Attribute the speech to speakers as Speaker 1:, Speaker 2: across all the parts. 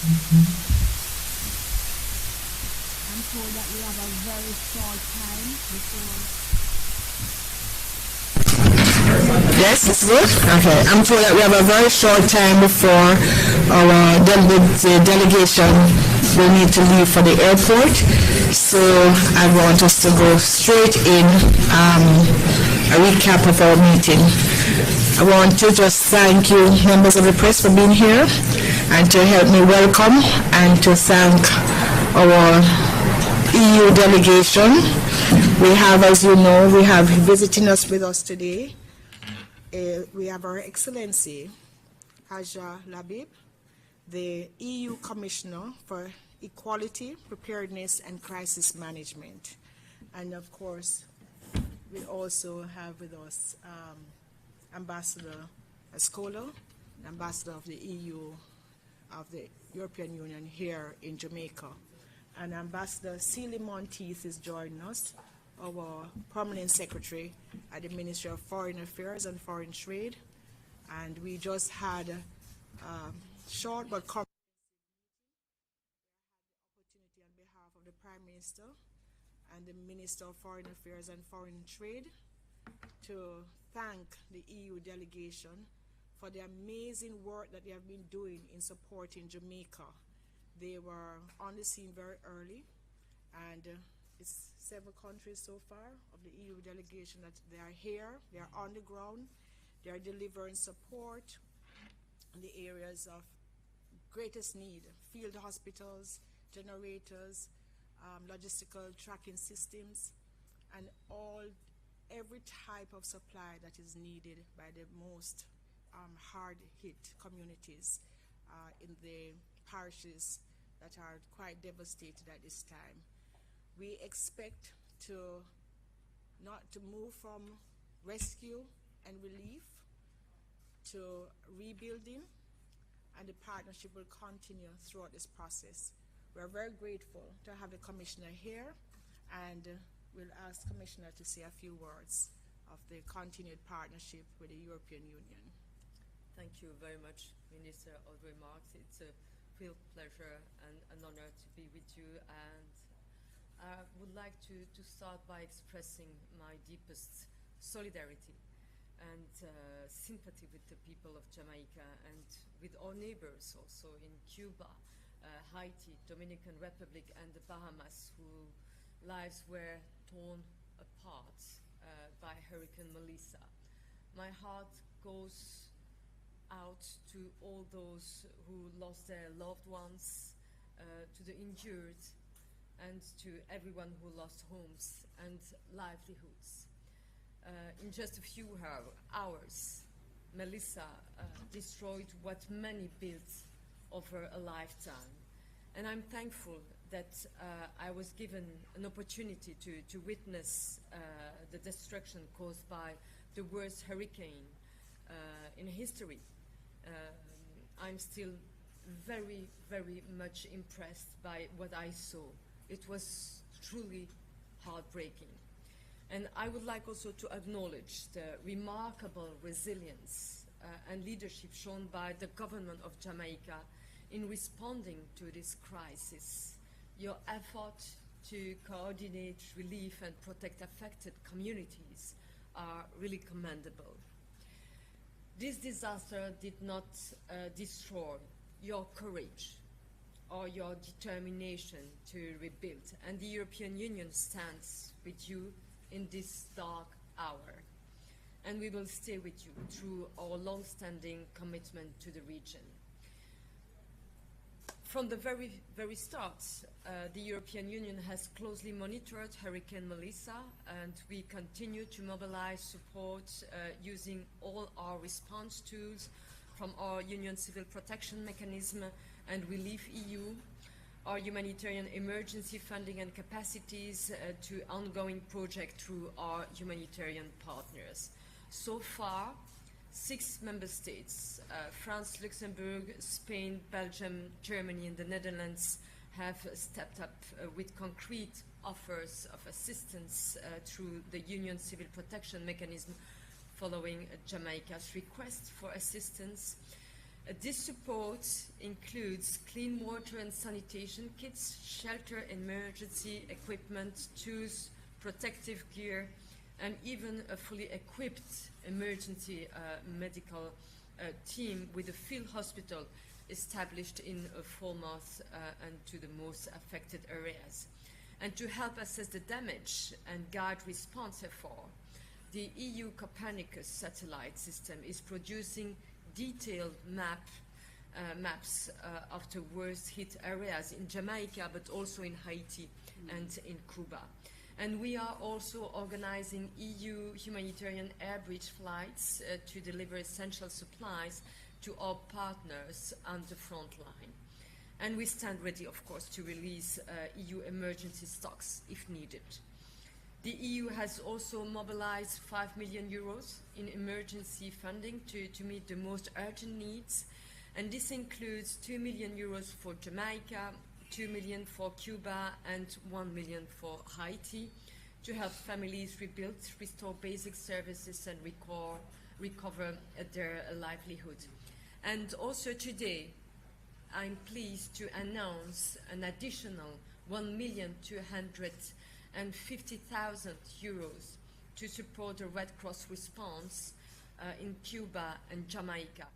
Speaker 1: I'm told that we have a very short time before.
Speaker 2: Yes, it's good. Okay, I'm told that we have a very short time before our delegation will need to leave for the airport. So I want us to go straight in a recap of our meeting. I want to just thank you, members of the press, for being here and to help me welcome and to thank our EU delegation. We have, as you know, we have visiting us with us today. We have Her Excellency Haja Labib, the EU Commissioner for Equality, Preparedness and Crisis Management. And of course, we also have with us Ambassador Escola, Ambassador of the EU, of the European Union here in Jamaica. And Ambassador Celie Monteith is joining us, our Permanent Secretary at the Ministry of Foreign Affairs and Foreign Trade. And we just had a short but comprehensive opportunity on behalf of the Prime Minister and the Minister of Foreign Affairs and Foreign Trade to thank the EU delegation for the amazing work that they have been doing in supporting Jamaica. They were on the scene very early, and it's several countries so far of the EU delegation that they are here, they are on the ground, they are delivering support in the areas of greatest need: field hospitals, generators, logistical tracking systems, and every type of supply that is needed by the most hard-hit communities in the parishes that are quite devastated at this time. We expect to move from rescue and relief to rebuilding, and the partnership will continue throughout this process. We're very grateful to have the Commissioner here, and we'll ask Commissioner to say a few words of the continued partnership with the European Union.
Speaker 3: Thank you very much, Minister Audrey Marks. It's a real pleasure and an honor to be with you, and I would like to start by expressing my deepest solidarity and sympathy with the people of Jamaica and with our neighbors also in Cuba, Haiti, Dominican Republic and the Bahamas, whose lives were torn apart by Hurricane Melissa. My heart goes out to all those who lost their loved ones, to the injured, and to everyone who lost homes and livelihoods. In just a few hours, Melissa destroyed what many built over a lifetime. And I'm thankful that I was given an opportunity to witness the destruction caused by the worst hurricane in history. I'm still very, very much impressed by what I saw. It was truly heartbreaking. And I would like also to acknowledge the remarkable resilience and leadership shown by the government of Jamaica in responding to this crisis. Your effort to coordinate relief and protect affected communities are really commendable. This disaster did not destroy your courage or your determination to rebuild, and the European Union stands with you in this dark hour. And we will stay with you through our long-standing commitment to the region. From the very, very start, the European Union has closely monitored Hurricane Melissa, and we continue to mobilize support using all our response tools, from our Union Civil Protection Mechanism and Relief EU, our humanitarian emergency funding and capacities, to ongoing projects through our humanitarian partners. So far, 6 member states, France, Luxembourg, Spain, Belgium, Germany and the Netherlands, have stepped up with concrete offers of assistance through the Union Civil Protection Mechanism following Jamaica's request for assistance. This support includes clean water and sanitation kits, shelter, emergency equipment, tools, protective gear, and even a fully equipped emergency medical team with a field hospital established in Falmouth and to the most affected areas. And to help assess the damage and guide response effort, the EU Copernicus satellite system is producing detailed maps of the worst hit areas in Jamaica, but also in Haiti and in Cuba. And we are also organizing EU humanitarian air bridge flights to deliver essential supplies to our partners on the front line. And we stand ready, of course, to release EU emergency stocks if needed. The EU has also mobilized 5 million euros in emergency funding to meet the most urgent needs. And this includes 2 million euros for Jamaica, 2 million for Cuba, and 1 million for Haiti to help families rebuild, restore basic services, and recover their livelihood. And also today, I'm pleased to announce an additional 1,250,000 euros to support the Red Cross response in Cuba and Jamaica.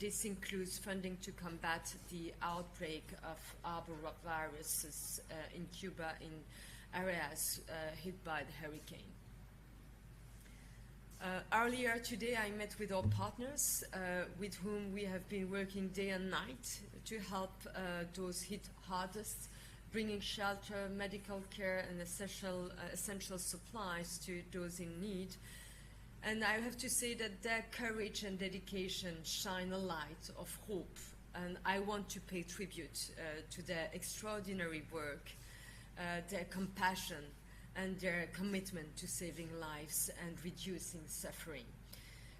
Speaker 3: This includes funding to combat the outbreak of arboviruses in Cuba in areas hit by the hurricane. Earlier today, I met with our partners with whom we have been working day and night to help those hit hardest, bringing shelter, medical care, and essential supplies to those in need. And I have to say that their courage and dedication shine a light of hope, and I want to pay tribute to their extraordinary work, their compassion, and their commitment to saving lives and reducing suffering.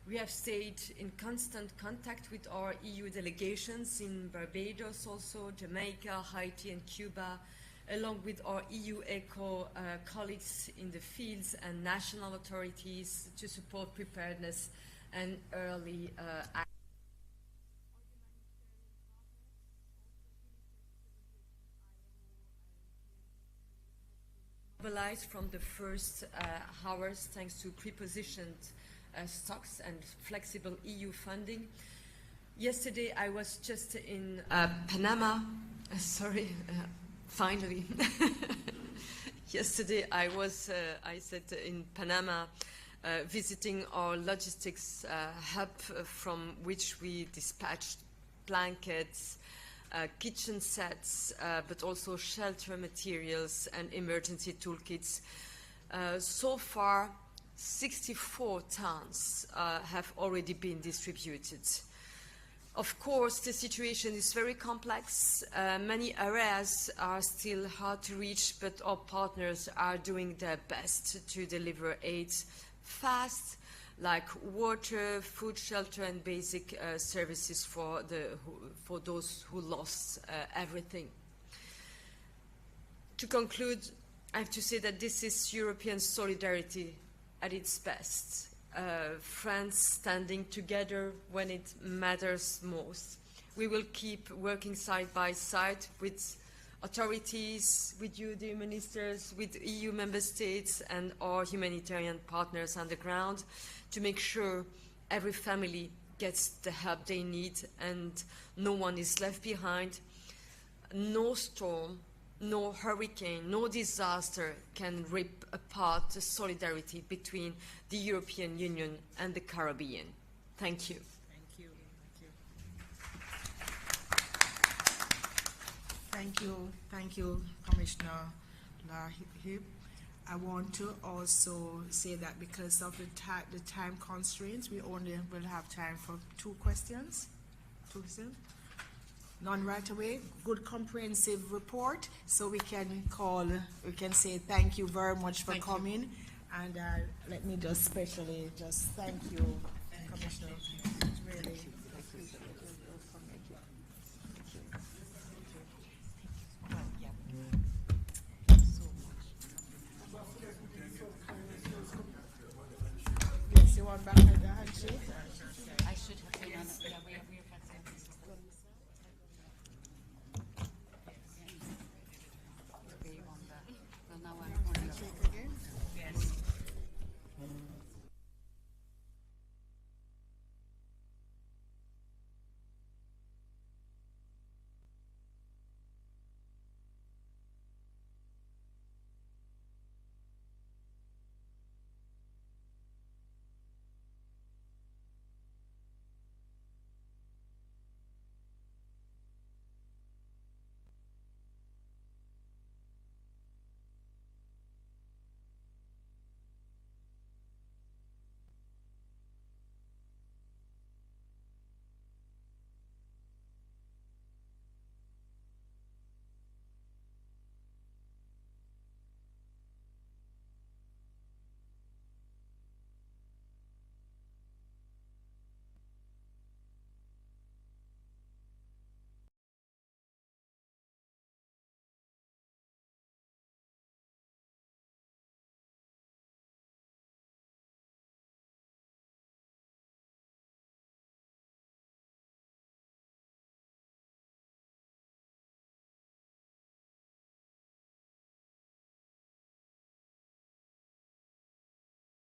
Speaker 3: We have stayed in constant contact with our EU delegations in Barbados also, Jamaica, Haiti, and Cuba, along with our EU ECHO colleagues in the fields and national authorities to support preparedness and early action. Mobilized from the first hours thanks to pre-positioned stocks and flexible EU funding. Yesterday I was just in Panama. Finally. Yesterday I was, in Panama visiting our logistics hub from which we dispatched blankets, kitchen sets, but also shelter materials and emergency toolkits. So far, 64 tons have already been distributed. Of course, the situation is very complex. Many areas are still hard to reach, but our partners are doing their best to deliver aid fast, like water, food, shelter, and basic services for those who lost everything. To conclude, I have to say that this is European solidarity at its best. Friends standing together when it matters most. We will keep working side by side with authorities, with you, dear ministers, with EU member states and our humanitarian partners on the ground to make sure every family gets the help they need and no one is left behind. No storm, no hurricane, no disaster can rip apart the solidarity between the European Union and the Caribbean. Thank you.
Speaker 2: Thank you. Thank you. Thank you, Commissioner Lahib. I want to also say that because of the time constraints, we only will have time for two questions. None right away. Good comprehensive report. So we can say thank you very much for coming. And let me just specially thank you, Commissioner. Really.